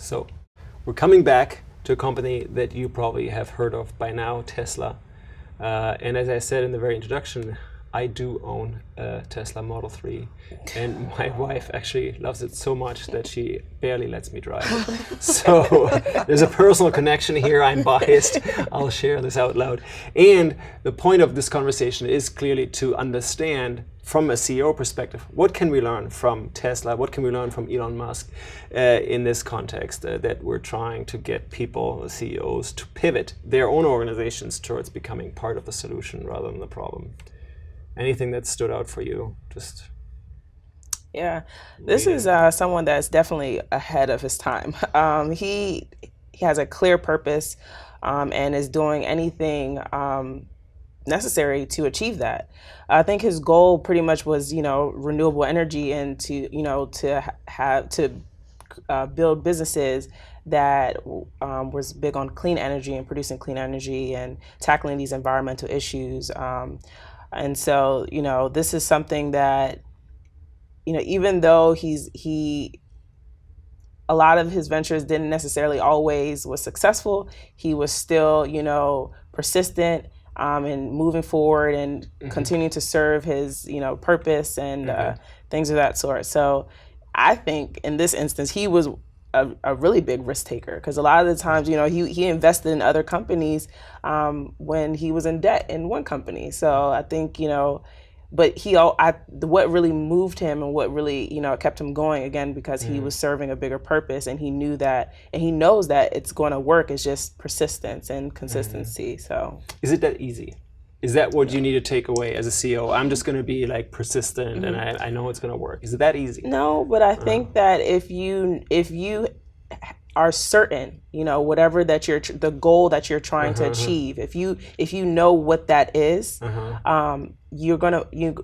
So, we're coming back to a company that you probably have heard of by now, Tesla. And as I said in the very introduction, I do own a Tesla Model 3, and my wife actually loves it so much that she barely lets me drive it. So there's a personal connection here. I'm biased. I'll share this out loud. And the point of this conversation is clearly to understand, from a CEO perspective, what can we learn from Tesla? What can we learn from Elon Musk in this context that we're trying to get people, CEOs, to pivot their own organizations towards becoming part of the solution rather than the problem? Anything that stood out for you? Yeah, this is someone that's definitely ahead of his time. He has a clear purpose and is doing anything necessary to achieve that. I think his goal pretty much was, renewable energy, and to build businesses that was big on clean energy and producing clean energy and tackling these environmental issues. And so, this is something that, even though a lot of his ventures didn't necessarily always was successful, he was still, persistent and moving forward and continuing to serve his, purpose and things of that sort. So I think in this instance, he was a really big risk taker, because a lot of the times, he invested in other companies when he was in debt in one company. So I think, but what really moved him and what really, kept him going, again, because he was serving a bigger purpose, and he knew that, and he knows that it's going to work. It's just persistence and consistency. So is it that easy? Is that what you need to take away as a CEO? I'm just going to be like persistent, and I know it's going to work. Is it that easy? No, but I think that if you are certain, whatever that the goal that you're trying to achieve, if you know what that is, you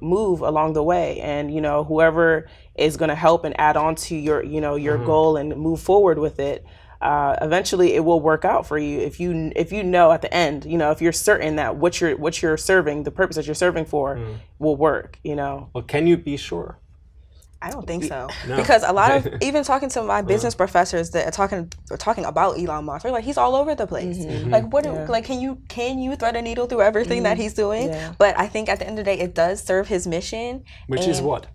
move along the way, and whoever is going to help and add on to your goal and move forward with it. Eventually it will work out for you if you know at the end, if you're certain that what you're serving, the purpose that you're serving for will work, Well, can you be sure? I don't think so. No. Because a lot of, even talking to my business professors that are talking about Elon Musk, they're like, he's all over the place. Like, can you thread a needle through everything that he's doing? Yeah. But I think at the end of the day, it does serve his mission. Which is what?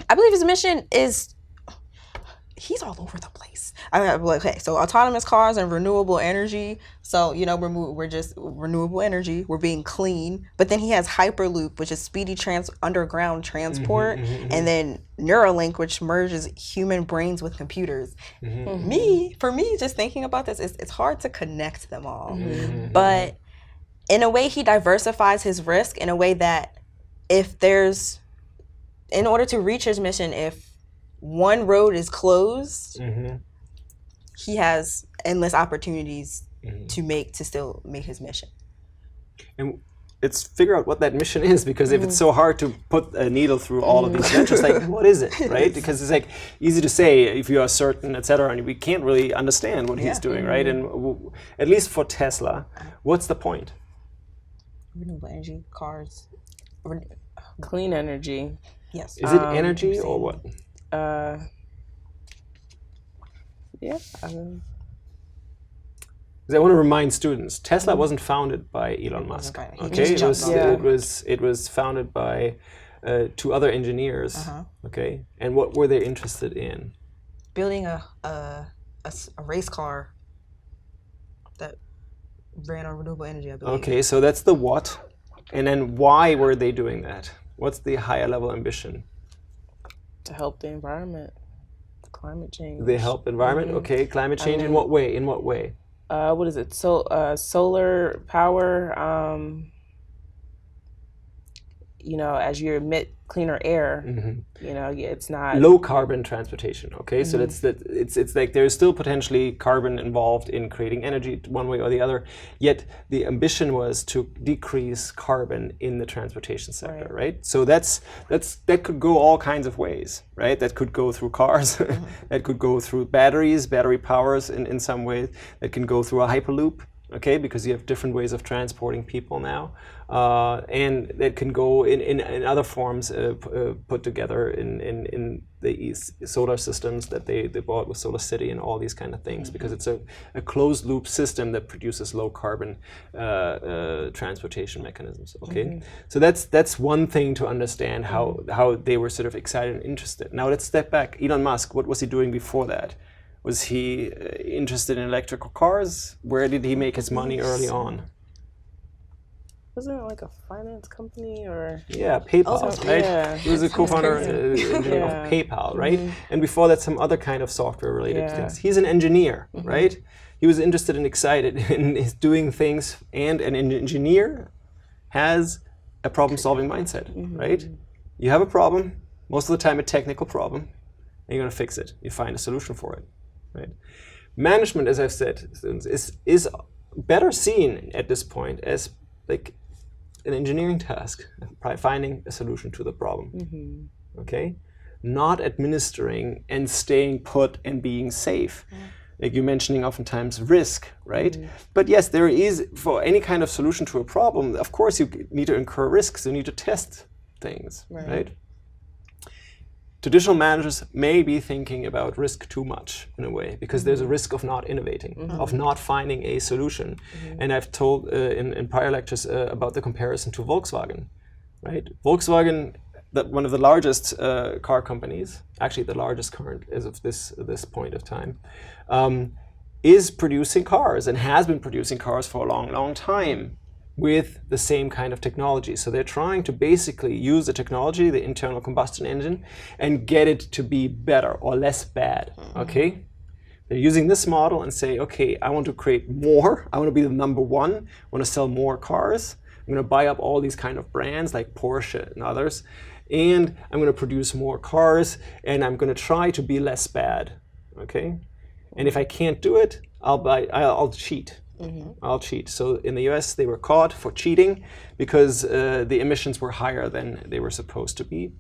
I believe his mission is, he's all over the place. Okay, so autonomous cars and renewable energy. So, we're just renewable energy. We're being clean. But then he has Hyperloop, which is speedy underground transport. And then Neuralink, which merges human brains with computers. For me, just thinking about this, it's hard to connect them all. But in a way, he diversifies his risk in a way that in order to reach his mission, if one road is closed, he has endless opportunities to still make his mission. And it's figure out what that mission is, because if it's so hard to put a needle through all of these ventures, like, what is it, right? Because it's like easy to say if you are certain, etc., and we can't really understand what he's doing, right? And at least for Tesla, what's the point? Renewable energy, cars, clean energy. Yes. Is it energy or what? Yeah. I want to remind students, Tesla wasn't founded by Elon Musk. Okay, it was founded by two other engineers. Okay, and what were they interested in? Building a race car that ran on renewable energy, I believe. Okay, so that's the what, and then why were they doing that? What's the higher level ambition? To help the environment, climate change. They help the environment? Okay, climate change in what way? What is it? Solar power, as you emit cleaner air, it's not low carbon transportation. Okay, so it's like there's still potentially carbon involved in creating energy one way or the other. Yet the ambition was to decrease carbon in the transportation sector, right? So that could go all kinds of ways, right? That could go through cars, that could go through battery powers in some ways. That can go through a Hyperloop. okay, because you have different ways of transporting people now, and that can go in other forms put together in the solar systems that they bought with SolarCity and all these kind of things, because it's a closed loop system that produces low carbon transportation mechanisms. Okay, so that's one thing to understand how they were sort of excited and interested. Now let's step back. Elon Musk, what was he doing before that? Was he interested in electrical cars? Where did he make his money early on? Wasn't it like a finance company or? Yeah, PayPal, right? Yeah. He was a co-founder of PayPal, right? And before that, some other kind of software-related things. He's an engineer, right? He was interested and excited in doing things, and an engineer has a problem-solving mindset, right? You have a problem, most of the time a technical problem, and you're going to fix it. You find a solution for it, right? Management, as I've said, is better seen at this point as like an engineering task, finding a solution to the problem, okay? Not administering and staying put and being safe. Like you're mentioning oftentimes risk, right? But yes, there is, for any kind of solution to a problem, of course you need to incur risks, you need to test things, right? Traditional managers may be thinking about risk too much in a way, because there's a risk of not innovating, of not finding a solution. And I've told in prior lectures about the comparison to Volkswagen, right? Volkswagen, one of the largest car companies, actually the largest current as of this point of time, is producing cars and has been producing cars for a long, long time with the same kind of technology. So they're trying to basically use the technology, the internal combustion engine, and get it to be better or less bad, okay? They're using this model and say, okay, I want to create more. I want to be the number one. I want to sell more cars. I'm going to buy up all these kind of brands like Porsche and others, and I'm going to produce more cars, and I'm going to try to be less bad, okay? And if I can't do it, I'll cheat. I'll cheat. So in the US, they were caught for cheating because the emissions were higher than they were supposed to be.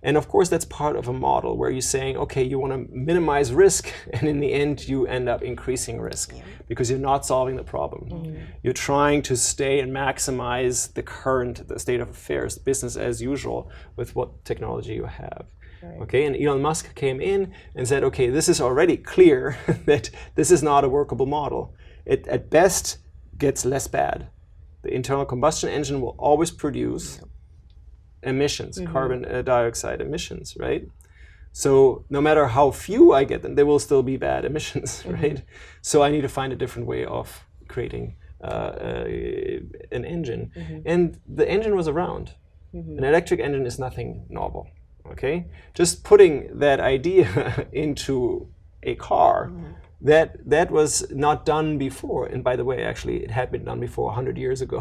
And of course, that's part of a model where you're saying, okay, you want to minimize risk, and in the end, you end up increasing risk because you're not solving the problem. You're trying to stay and maximize the state of affairs, business as usual, with what technology you have. Okay, and Elon Musk came in and said, okay, this is already clear that this is not a workable model. It at best gets less bad. The internal combustion engine will always produce emissions, carbon dioxide emissions, right? So no matter how few I get them, there will still be bad emissions, right? So I need to find a different way of creating an engine. And the engine was around. An electric engine is nothing novel, okay? Just putting that idea into a car, that was not done before. And by the way, actually, it had been done before 100 years ago.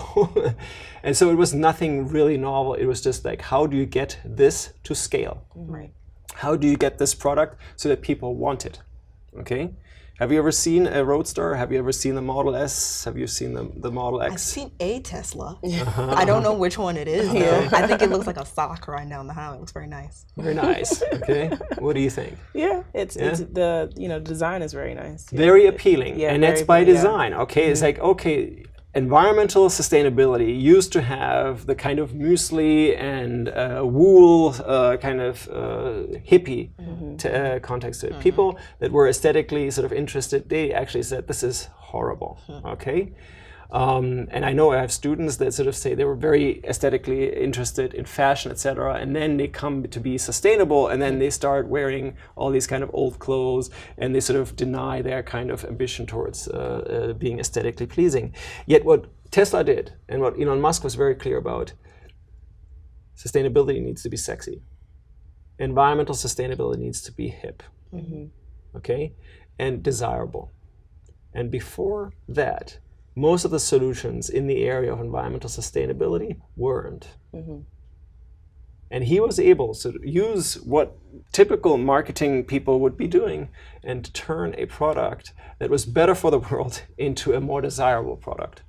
And so it was nothing really novel. It was just like, how do you get this to scale? Right. How do you get this product so that people want it? Okay. Have you ever seen a Roadster? Have you ever seen the Model S? Have you seen the Model X? I've seen a Tesla. I don't know which one it is, though. I think it looks like a sock right now in the highway. It looks very nice. Very nice. Okay. What do you think? Yeah, it's the design is very nice. Very appealing, Yeah, and that's very by appealing, design. Okay, it's like, okay, environmental sustainability used to have the kind of muesli and wool kind of hippie context to it. People that were aesthetically sort of interested, they actually said, this is horrible, okay? And I know I have students that sort of say they were very aesthetically interested in fashion, etc., and then they come to be sustainable, and then they start wearing all these kind of old clothes, and they sort of deny their kind of ambition towards being aesthetically pleasing. Yet what Tesla did, and what Elon Musk was very clear about, sustainability needs to be sexy. Environmental sustainability needs to be hip, okay, and desirable. And before that, most of the solutions in the area of environmental sustainability weren't. And he was able to use what typical marketing people would be doing and turn a product that was better for the world into a more desirable product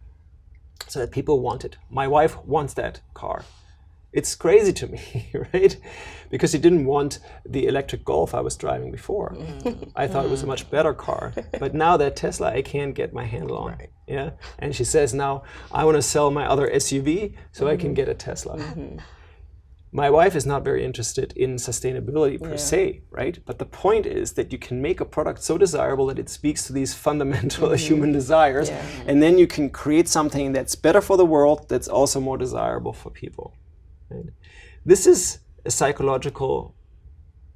so that people want it. My wife wants that car. It's crazy to me, right? Because he didn't want the electric Golf I was driving before. I thought it was a much better car. But now that Tesla, I can't get my handle on. Right. Yeah. And she says now, I want to sell my other SUV so I can get a Tesla. My wife is not very interested in sustainability per se, right? But the point is that you can make a product so desirable that it speaks to these fundamental human desires, and then you can create something that's better for the world, that's also more desirable for people. Right? This is a psychological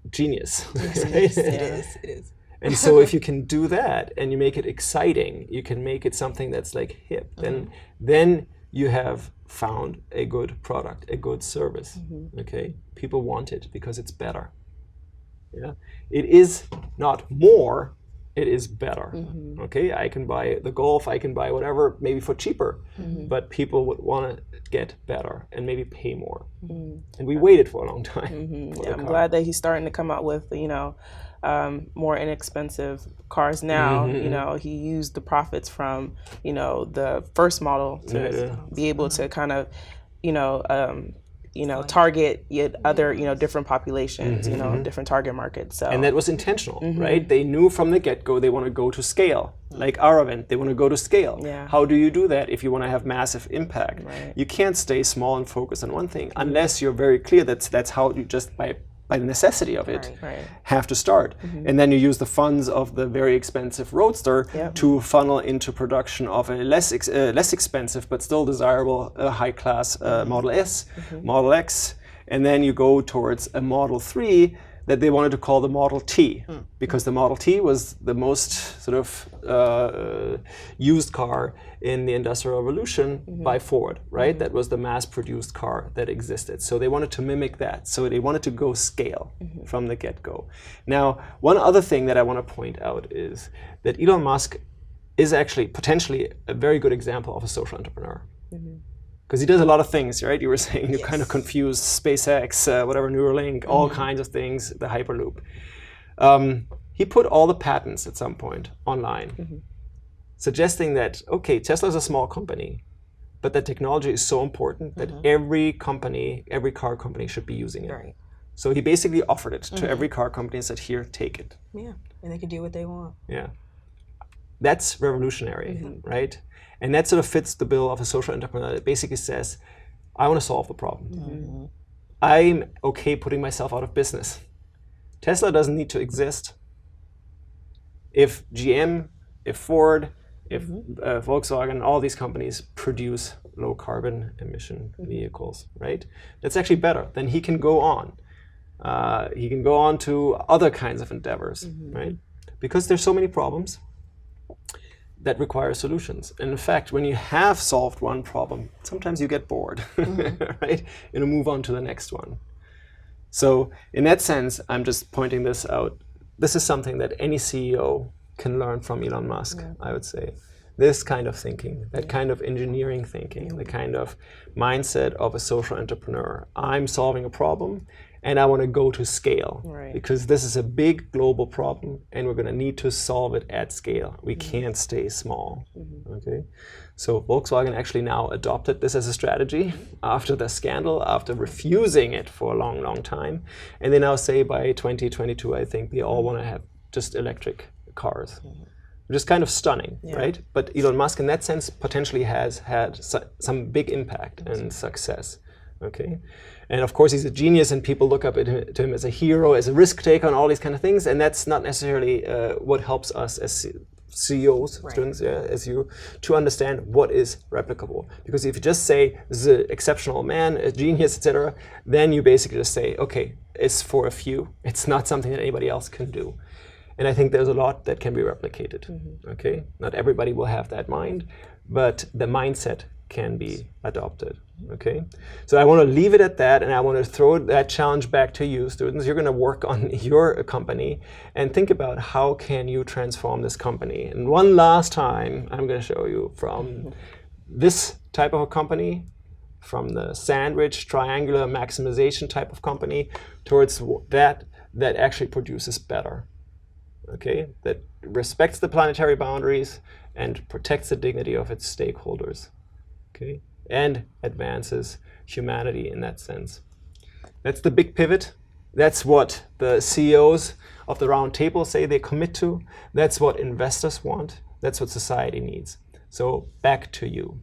genius. Right? It is. And so if you can do that and you make it exciting, you can make it something that's like hip, then you have found a good product, a good service. Okay, people want it because it's better. Yeah, it is not more, it is better. Okay, I can buy the Golf, I can buy whatever, maybe for cheaper, but people would want to get better and maybe pay more. And we waited for a long time. For the I'm car. glad that he's starting to come out with, more inexpensive cars now. He used the profits from, the first model to be able to kind of, target yet other, different populations, different target markets. So And that was intentional, right? They knew from the get-go they want to go to scale. Like Aravent, they want to go to scale. Yeah. How do you do that if you want to have massive impact? Right. You can't stay small and focus on one thing unless you're very clear that's how you just by the necessity of it Right. have to start. And then you use the funds of the very expensive Roadster to funnel into production of a less expensive but still desirable high-class Model S, Model X, and then you go towards a Model 3 that they wanted to call the Model T, because the Model T was the most sort of used car in the Industrial Revolution by Ford, right? That was the mass-produced car that existed. So they wanted to mimic that. So they wanted to go scale from the get-go. Now, one other thing that I want to point out is that Elon Musk is actually potentially a very good example of a social entrepreneur. Because he does a lot of things, right? You were saying you kind of confused SpaceX, whatever, Neuralink, all kinds of things, the Hyperloop. He put all the patents at some point online, suggesting that, okay, Tesla is a small company, but the technology is so important that every company, every car company should be using it. Right. So he basically offered it to every car company and said, here, take it. Yeah. And they can do what they want. Yeah. That's revolutionary, right? And that sort of fits the bill of a social entrepreneur. It basically says, I want to solve the problem. I'm okay putting myself out of business. Tesla doesn't need to exist. If GM, if Ford, if Volkswagen, all these companies produce low carbon emission vehicles, right? That's actually better. Then he can go on. He can go on to other kinds of endeavors, right? Because there's so many problems that require solutions. And in fact, when you have solved one problem, sometimes you get bored, right? And move on to the next one. So in that sense, I'm just pointing this out. This is something that any CEO can learn from Elon Musk, I would say. This kind of thinking, that kind of engineering thinking, the kind of mindset of a social entrepreneur. I'm solving a problem and I want to go to scale, because this is a big global problem and we're going to need to solve it at scale. We can't stay small. Okay, so Volkswagen actually now adopted this as a strategy after the scandal, after refusing it for a long, long time. And they now say by 2022, I think they all want to have just electric cars. Which is kind of stunning, right? But Elon Musk in that sense potentially has had some big impact and success. Okay, and of course he's a genius, and people look up to him as a hero, as a risk taker, and all these kind of things. And that's not necessarily what helps us as CEOs, students, as you, to understand what is replicable. Because if you just say this is an exceptional man, a genius, etc., then you basically just say, okay, it's for a few. It's not something that anybody else can do. And I think there's a lot that can be replicated. Okay, not everybody will have that mind, but the mindset can be adopted. Okay, so I want to leave it at that, and I want to throw that challenge back to you, students. You're going to work on your company and think about how can you transform this company. And one last time, I'm going to show you from this type of a company, from the sandwich, triangular maximization type of company, towards that actually produces better. Okay, that respects the planetary boundaries and protects the dignity of its stakeholders. Okay, and advances humanity in that sense. That's the big pivot. That's what the CEOs of the round table say they commit to. That's what investors want. That's what society needs. So back to you.